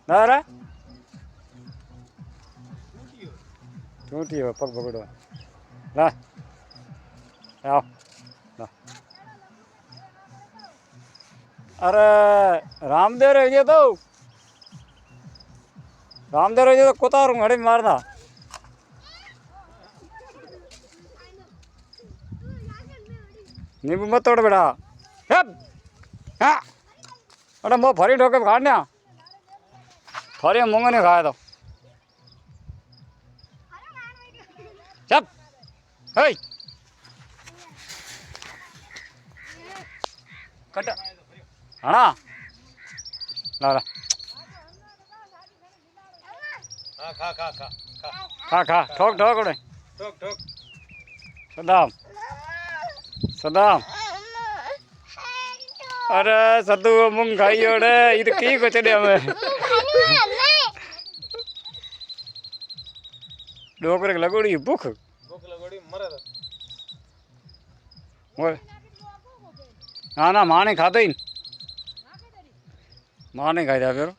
ના રે તૂટી હોય પગ બગડો ના આવ ના અરે રામદેવ રહી ગયો તો રામદેવ રહી ગયો તો કોતારું હડી મારતા नींबू मत तोड़ बेटा हाँ अरे मैं फरी ठोके खाने फरी मूंगा नहीं खाया तो चप हे कट हाँ ला ला खा खा खा खा खा ठोक ठोक उड़े ठोक ठोक सदाम सदाम अरे सदू मूंग खाई ओड़े ये तो की को चढ़े हमें डोकरे लगोड़ी भूख भूख लगोड़ी मरे तो ओए ना ना माने खाते ही माने खाई जा फिर